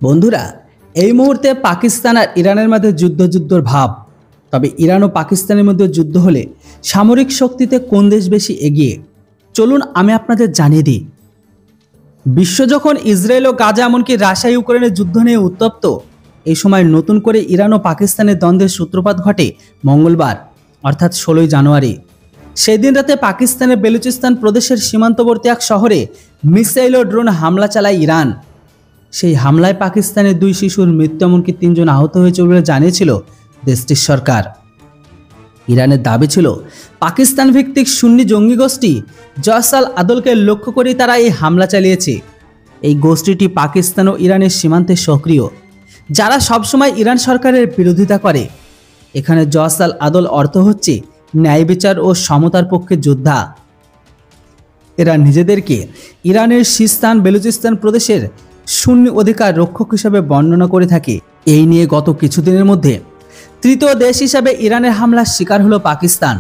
বন্ধুরা, এই মুহূর্তে পাকিস্তান আর ইরানের মধ্যে যুদ্ধর ভাব। তবে ইরান ও পাকিস্তানের মধ্যে যুদ্ধ হলে সামরিক শক্তিতে কোন দেশ বেশি এগিয়ে, চলুন আমি আপনাদের জানিয়ে দিই। বিশ্ব যখন ইসরায়েল ও গাজা এমনকি রাশিয়া ইউক্রেনের যুদ্ধ নিয়ে উত্তপ্ত, এই সময় নতুন করে ইরান ও পাকিস্তানের দ্বন্দ্বের সূত্রপাত ঘটে মঙ্গলবার অর্থাৎ 16 জানুয়ারি। সেদিন রাতে পাকিস্তানের বেলুচিস্তান প্রদেশের সীমান্তবর্তী এক শহরে মিসাইল ও ড্রোন হামলা চালায় ইরান। সেই হামলায় পাকিস্তানের 2 শিশুর মৃত্যু এমনকি 3 জন আহত হয়েছে বলে জানিয়েছিল দেশটির সরকার। ইরানের দাবি ছিল পাকিস্তান ভিত্তিক সুন্নি জঙ্গি গোষ্ঠী জয়শ আল আদলকে লক্ষ্য করে তারা এই হামলা চালিয়েছে। এই গোষ্ঠীটি পাকিস্তান ও ইরানের সীমান্তে সক্রিয়, যারা সবসময় ইরান সরকারের বিরোধিতা করে। এখানে জয়শ আল আদল অর্থ হচ্ছে ন্যায় বিচার ও সমতার পক্ষে যোদ্ধা। এরা নিজেদেরকে ইরানের সিস্তান বেলুচিস্তান প্রদেশের সুন্নি অধিকার রক্ষক হিসাবে বর্ণনা করে থাকে। এই নিয়ে গত কিছুদিনের মধ্যে তৃতীয় দেশ হিসাবে ইরানের হামলার শিকার হলো পাকিস্তান।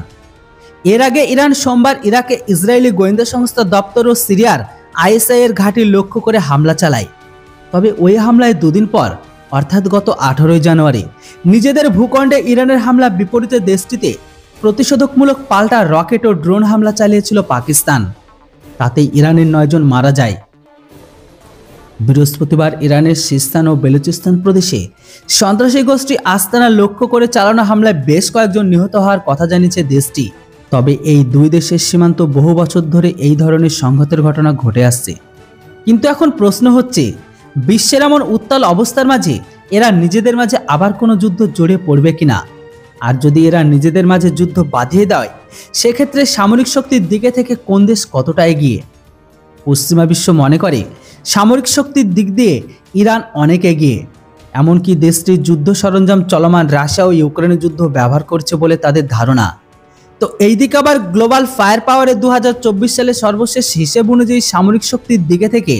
এর আগে ইরান সোমবার ইরাকে ইসরায়েলি গোয়েন্দা সংস্থা দপ্তর ও সিরিয়ার আইএসআই এর ঘাঁটি লক্ষ্য করে হামলা চালায়। তবে ওই হামলায় দুদিন পর অর্থাৎ গত 18 জানুয়ারি নিজেদের ভূখণ্ডে ইরানের হামলা বিপরীতে দেশটিতে প্রতিশোধকমূলক পাল্টা রকেট ও ড্রোন হামলা চালিয়েছিল পাকিস্তান। তাতে ইরানের 9 জন মারা যায়। বৃহস্পতিবার ইরানের সিস্তান ও বেলুচিস্তান প্রদেশে সন্ত্রাসী গোষ্ঠী আস্তানা লক্ষ্য করে চালানো হামলায় বেশ কয়েকজন নিহত হওয়ার কথা জানিয়েছে দেশটি। তবে এই দুই দেশের সীমান্ত বহু বছর ধরে এই ধরনের সংঘাতের ঘটনা ঘটে আসছে। কিন্তু এখন প্রশ্ন হচ্ছে, বিশ্বের এমন উত্তাল অবস্থার মাঝে এরা নিজেদের মাঝে আবার কোনো যুদ্ধ জড়িয়ে পড়বে কিনা? আর যদি এরা নিজেদের মাঝে যুদ্ধ বাঁধিয়ে দেয়, সেক্ষেত্রে সামরিক শক্তির দিকে থেকে কোন দেশ কতটা এগিয়ে? পশ্চিমা বিশ্ব মনে করে সামরিক শক্তির দিক দিয়ে ইরান অনেক এগিয়ে, এমনকি দেশটির যুদ্ধ সরঞ্জাম চলমান রাশিয়া ও ইউক্রেনের যুদ্ধ ব্যবহার করছে বলে তাদের ধারণা। তো এই দিকে আবার গ্লোবাল ফায়ার পাওয়ারে 2024 সালে সর্বশেষ হিসেব অনুযায়ী সামরিক শক্তির দিকে থেকে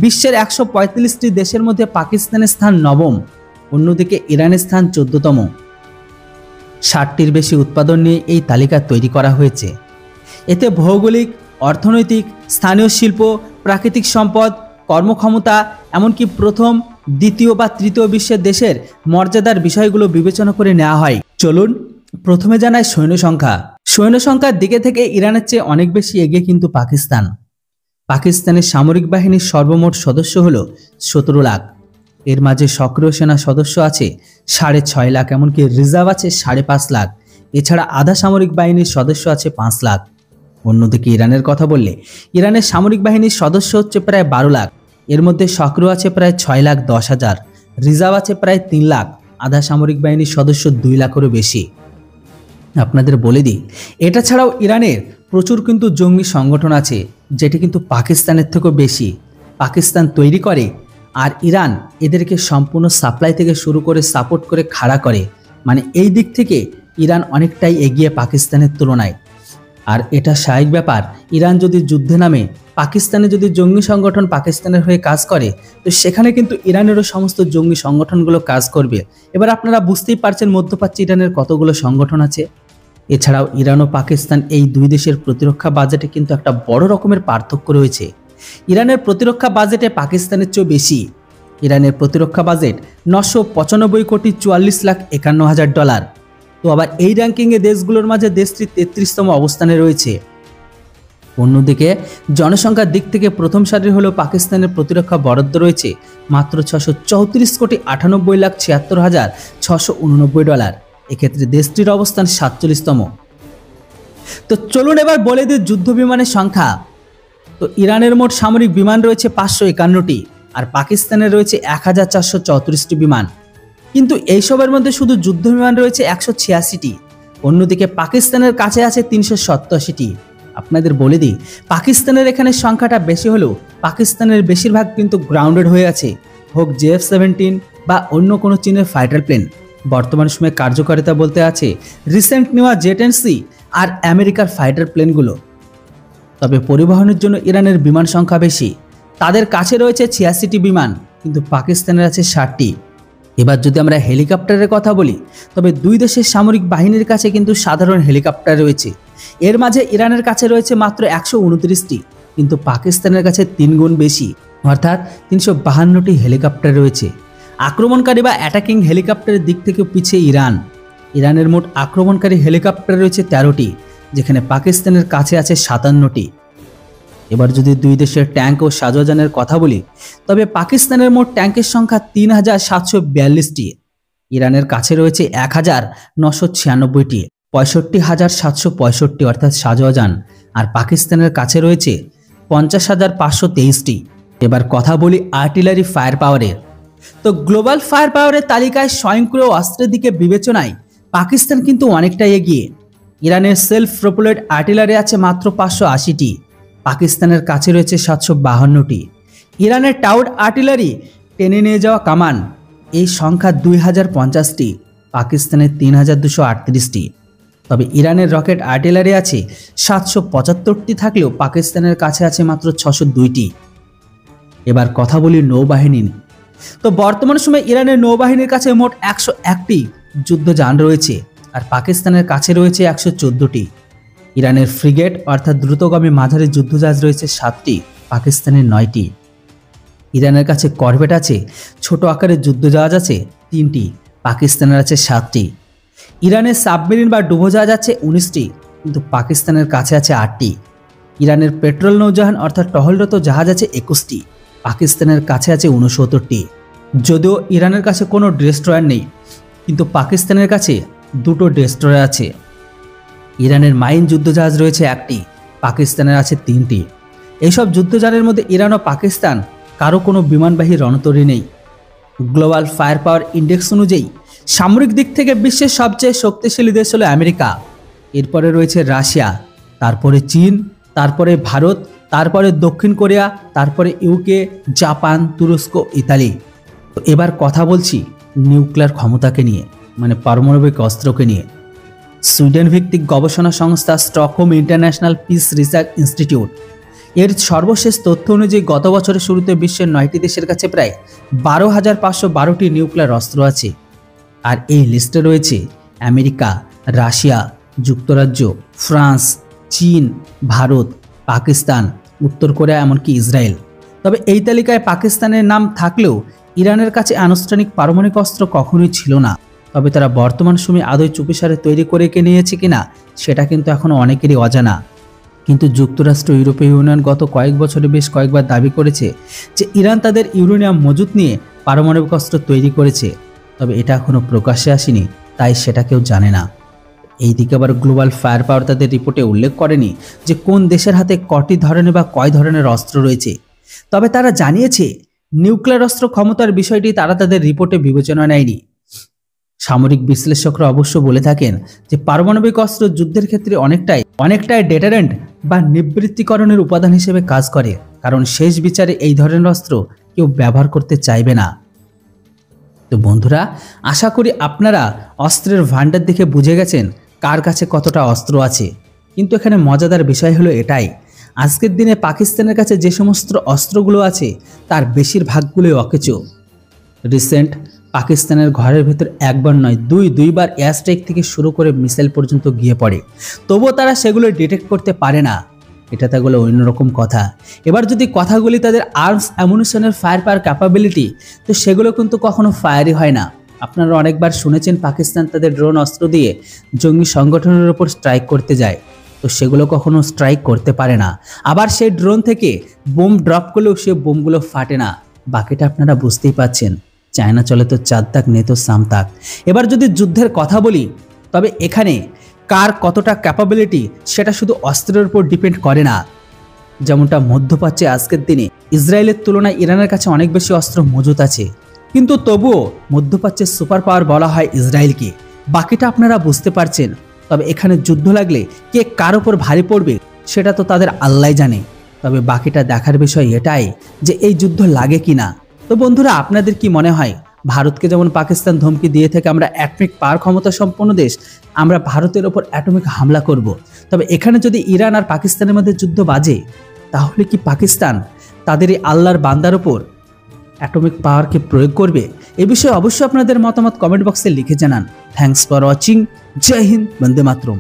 বিশ্বের 135টি দেশের মধ্যে পাকিস্তানের স্থান 9ম, অন্যদিকে ইরানের স্থান 14তম। 60টির বেশি উৎপাদন নিয়ে এই তালিকা তৈরি করা হয়েছে। এতে ভৌগোলিক, অর্থনৈতিক, স্থানীয় শিল্প, প্রাকৃতিক সম্পদ, কর্মক্ষমতা, এমনকি প্রথম, দ্বিতীয় বা তৃতীয় বিশ্বের দেশের মর্যাদার বিষয়গুলো বিবেচনা করে নেওয়া হয়। চলুন প্রথমে জানাই সৈন্য সংখ্যা। সৈন্য সংখ্যার দিকে থেকে ইরানের চেয়ে অনেক বেশি এগিয়ে কিন্তু পাকিস্তান। পাকিস্তানের সামরিক বাহিনীর সর্বমোট সদস্য হল 17 লাখ। এর মাঝে সক্রিয় সেনা সদস্য আছে 6.5 লাখ, এমনকি রিজার্ভ আছে 5.5 লাখ। এছাড়া আধা সামরিক বাহিনীর সদস্য আছে 5 লাখ। অন্যদিকে ইরানের কথা বললে ইরানের সামরিক বাহিনীর সদস্য হচ্ছে প্রায় 12 লাখ। এর মধ্যে সক্রিয় আছে প্রায় 6,10,000, রিজার্ভ আছে প্রায় 3 লাখ, আধা সামরিক বাহিনীর সদস্য 2 লাখেরও বেশি। আপনাদের বলে দিই, এটা ছাড়াও ইরানের প্রচুর কিন্তু জঙ্গি সংগঠন আছে, যেটি কিন্তু পাকিস্তানের থেকেও বেশি। পাকিস্তান তৈরি করে আর ইরান এদেরকে সম্পূর্ণ সাপ্লাই থেকে শুরু করে সাপোর্ট করে খাড়া করে। মানে এই দিক থেকে ইরান অনেকটাই এগিয়ে পাকিস্তানের তুলনায়। আর এটা স্বাভাবিক ব্যাপার, ইরান যদি যুদ্ধে নামে, পাকিস্তানে যদি জঙ্গি সংগঠন পাকিস্তানের হয়ে কাজ করে, তো সেখানে কিন্তু ইরানেরও সমস্ত জঙ্গি সংগঠনগুলো কাজ করবে। এবার আপনারা বুঝতেই পারছেন মধ্যপ্রাচ্যে ইরানের কতগুলো সংগঠন আছে। এছাড়াও ইরান ও পাকিস্তান এই দুই দেশের প্রতিরক্ষা বাজেটে কিন্তু একটা বড় রকমের পার্থক্য রয়েছে। ইরানের প্রতিরক্ষা বাজেটে পাকিস্তানের চেয়েও বেশি। ইরানের প্রতিরক্ষা বাজেট 995 কোটি 44 লাখ 51 হাজার ডলার। তো আবার এই র্যাঙ্কিংয়ে দেশগুলোর মাঝে দেশটি 33তম অবস্থানে রয়েছে। অন্যদিকে জনসংখ্যার দিক থেকে প্রথম সারির হলেও পাকিস্তানের প্রতিরক্ষা বরাদ্দ রয়েছে মাত্র 634 কোটি 98 লাখ 76 হাজার 689 ডলার। এক্ষেত্রে দেশটির অবস্থান 47তম। তো চলুন এবার বলে দিই যুদ্ধ বিমানের সংখ্যা। তো ইরানের মোট সামরিক বিমান রয়েছে 551টি, আর পাকিস্তানের রয়েছে 1434টি বিমান। কিন্তু এইসবের মধ্যে শুধু যুদ্ধ বিমান রয়েছে 186টি। অন্যদিকে পাকিস্তানের কাছে আছে 387টি। আপনাদের বলে দিই, পাকিস্তানের এখানে সংখ্যাটা বেশি হলেও পাকিস্তানের বেশিরভাগ কিন্তু গ্রাউন্ডেড হয়ে আছে, হোক JF-17 বা অন্য কোনো চীনের ফাইটার প্লেন। বর্তমান সময়ে কার্যকারিতা বলতে আছে রিসেন্ট নেওয়া জেট-এন্ড-সি আর আমেরিকার ফাইটার প্লেনগুলো। তবে পরিবহনের জন্য ইরানের বিমান সংখ্যা বেশি। তাদের কাছে রয়েছে 86টি বিমান, কিন্তু পাকিস্তানের আছে 60টি। এবার যদি আমরা হেলিকপ্টারের কথা বলি, তবে দুই দেশের সামরিক বাহিনীর কাছে কিন্তু সাধারণ হেলিকপ্টার রয়েছে। এর মাঝে ইরানের কাছে রয়েছে মাত্র 129টি, কিন্তু পাকিস্তানের কাছে 3 গুণ বেশি, অর্থাৎ 352টি হেলিকপ্টার রয়েছে। আক্রমণকারী বা অ্যাটাকিং হেলিকপ্টারের দিক থেকেও পিছিয়ে ইরান। ইরানের মোট আক্রমণকারী হেলিকপ্টার রয়েছে 13টি, যেখানে পাকিস্তানের কাছে আছে 57টি। এবার যদি দুই দেশের ট্যাঙ্ক ও সাজোয়ানের কথা বলি, তবে পাকিস্তানের মোট ট্যাঙ্কের সংখ্যা 3742টি, ইরানের কাছে রয়েছে 1996টি, 65,765 অর্থাৎ সাজোয়ান, আর পাকিস্তানের কাছে রয়েছে 50,523টি। এবার কথা বলি আর্টিলারি ফায়ার পাওয়ারের। তো গ্লোবাল ফায়ার পাওয়ারের তালিকায় স্বয়ংক্রিয় অস্ত্রের দিকে বিবেচনায় পাকিস্তান কিন্তু অনেকটাই এগিয়ে। ইরানের সেলফ প্রোপেলড আর্টিলারি আছে মাত্র 580টি, পাকিস্তানের কাছে রয়েছে 752টি। ইরানের টাউড আর্টিলারি, টেনে নিয়ে যাওয়া কামান, এই সংখ্যা 2050টি, পাকিস্তানের 3238টি। তবে ইরানের রকেট আর্টিলারি আছে 775টি থাকলেও পাকিস্তানের কাছে আছে মাত্র 602টি। এবার কথা বলি নৌবাহিনী। তো বর্তমান সময়ে ইরানের নৌবাহিনীর কাছে মোট 101টি যুদ্ধযান রয়েছে, আর পাকিস্তানের কাছে রয়েছে 114টি। ইরানের ফ্রিগেট অর্থাৎ দ্রুতগামী মাঝারি যুদ্ধজাহাজ রয়েছে 7টি, পাকিস্তানের 9টি। ইরানের কাছে করভেট আছে, ছোট আকারের যুদ্ধজাহাজ আছে 3টি, পাকিস্তানের আছে 7টি। ইরানের সাবমেরিন বা ডুবোজাহাজ আছে 19টি, কিন্তু পাকিস্তানের কাছে আছে 8টি। ইরানের পেট্রোল নৌজাহাজ অর্থাৎ টহলরত জাহাজ আছে 21টি, পাকিস্তানের কাছে আছে 69টি। যদিও ইরানের কাছে কোনো ডেস্ট্রয়ার নেই, কিন্তু পাকিস্তানের কাছে 2টো ডেস্ট্রয়ার আছে। ইরানের মাইন যুদ্ধজাহাজ রয়েছে 1টি, পাকিস্তানের আছে 3টি। এইসব যুদ্ধজাহাজের মধ্যে ইরান ও পাকিস্তান কারো কোনো বিমানবাহী রণতরী নেই। গ্লোবাল ফায়ার পাওয়ার ইন্ডেক্স অনুযায়ী সামরিক দিক থেকে বিশ্বের সবচেয়ে শক্তিশালী দেশ হলো আমেরিকা, এরপরে রয়েছে রাশিয়া, তারপরে চীন, তারপরে ভারত, তারপরে দক্ষিণ কোরিয়া, তারপরে ইউকে, জাপান, তুরস্ক, ইতালি। তো এবার কথা বলছি নিউক্লিয়ার ক্ষমতাকে নিয়ে, মানে পারমাণবিক অস্ত্রকে নিয়ে। সুইডেন ভিত্তিক গবেষণা সংস্থা Stockholm international piece research institute এর সর্বশেষ তথ্য অনুযায়ী গত বছরের শুরুতে বিশ্বের 9টি দেশের কাছে প্রায় 12,512টি নিউক্লিয়ার অস্ত্র আছে। আর এই লিস্টে রয়েছে আমেরিকা, রাশিয়া, যুক্তরাজ্য, ফ্রান্স, চীন, ভারত, পাকিস্তান, উত্তর কোরিয়া, এমনকি ইসরায়েল। তবে এই তালিকায় পাকিস্তানের নাম থাকলেও ইরানের কাছে আনুষ্ঠানিক পারমাণবিক অস্ত্র কখনোই ছিল না। তবে তারা বর্তমান সময়ে আদৌ চুপিসারে তৈরি করে নিয়েছে কিনা সেটা কিন্তু এখনও অনেকেরই অজানা। কিন্তু যুক্তরাষ্ট্র, ইউরোপীয় ইউনিয়ন গত কয়েক বছরে বেশ কয়েকবার দাবি করেছে যে ইরান তাদের ইউরেনিয়াম মজুত নিয়ে পারমাণবিক অস্ত্র তৈরি করেছে। তবে এটা এখনও প্রকাশ্যে আসেনি, তাই সেটা কেউ জানে না। এইদিকে আবার গ্লোবাল ফায়ার পাওয়ার তাদের রিপোর্টে উল্লেখ করেনি যে কোন দেশের হাতে কটি ধরনের বা কয় ধরনের অস্ত্র রয়েছে। তবে তারা জানিয়েছে নিউক্লিয়ার অস্ত্র ক্ষমতার বিষয়টি তারা তাদের রিপোর্টে বিবেচনা নেয়নি। সামরিক বিশ্লেষকরা অবশ্য বলে থাকেন যে পারমাণবিক অস্ত্র যুদ্ধের ক্ষেত্রে অনেকটাই ডেটারেন্ট বা নিবৃত্তিকরণের উপাদান হিসেবে কাজ করে, কারণ শেষ বিচারে এই ধরনের অস্ত্র কেউ ব্যবহার করতে চাইবে না। তো বন্ধুরা, আশা করি আপনারা অস্ত্রের ভান্ডার দেখে বুঝে গেছেন কার কাছে কতটা অস্ত্র আছে। কিন্তু এখানে মজাদার বিষয় হলো এটাই, আজকের দিনে পাকিস্তানের কাছে যে সমস্ত অস্ত্রগুলো আছে তার বেশিরভাগগুলোই অকেচো। রিসেন্ট পাকিস্তানের ঘরের ভেতর একবার নয় দুইবার এয়ার স্ট্রাইক থেকে শুরু করে মিসাইল পর্যন্ত গিয়ে পড়ে, তবুও তারা সেগুলো ডিটেক্ট করতে পারে না। এটা তাগুলো অন্যরকম কথা। এবার যদি কথাগুলি তাদের আর্মস অ্যামুনিশনের ফায়ার পাওয়ার ক্যাপাবিলিটি, তো সেগুলো কিন্তু কখনো ফায়ারই হয় না। আপনারা অনেকবার শুনেছেন পাকিস্তান তাদের ড্রোন অস্ত্র দিয়ে জঙ্গি সংগঠনের উপর স্ট্রাইক করতে যায়, তো সেগুলো কখনো স্ট্রাইক করতে পারে না। আবার সেই ড্রোন থেকে বোম ড্রপ করলেও সে বোমগুলো ফাটে না। বাকিটা আপনারা বুঝতেই পাচ্ছেন। চায়না চলে তো 4 তাক নেই তো সাম তাক। এবার যদি যুদ্ধের কথা বলি, তবে এখানে কার কতটা ক্যাপাবিলিটি সেটা শুধু অস্ত্রের উপর ডিপেন্ড করে না। যেমনটা মধ্যপ্রাচ্যে আজকের দিনে ইসরায়েলের তুলনায় ইরানের কাছে অনেক বেশি অস্ত্র মজুত আছে, কিন্তু তবুও মধ্যপ্রাচ্যের সুপার পাওয়ার বলা হয় ইসরায়েলকে। বাকিটা আপনারা বুঝতে পারছেন। তবে এখানে যুদ্ধ লাগলে কে কার উপর ভারী পড়বে সেটা তো তাদের আল্লাহ জানে। তবে বাকিটা দেখার বিষয় এটাই যে এই যুদ্ধ লাগে কিনা। তো বন্ধুরা, আপনাদের কি মনে হয়, ভারতকে যেমন পাকিস্তান ধমকি দিয়ে থেকে আমরা অ্যাটমিক পাওয়ার ক্ষমতা সম্পন্ন দেশ, আমরা ভারতের ওপর অ্যাটমিক হামলা করব। তবে এখানে যদি ইরান আর পাকিস্তানের মধ্যে যুদ্ধ বাজে, তাহলে কি পাকিস্তান তাদের এই আল্লাহর বান্দার ওপর অ্যাটমিক পাওয়ারকে প্রয়োগ করবে? এ বিষয়ে অবশ্যই আপনাদের মতামত কমেন্ট বক্সে লিখে জানান। Thanks for watching. জয় হিন্দ, বন্দে মাতরম।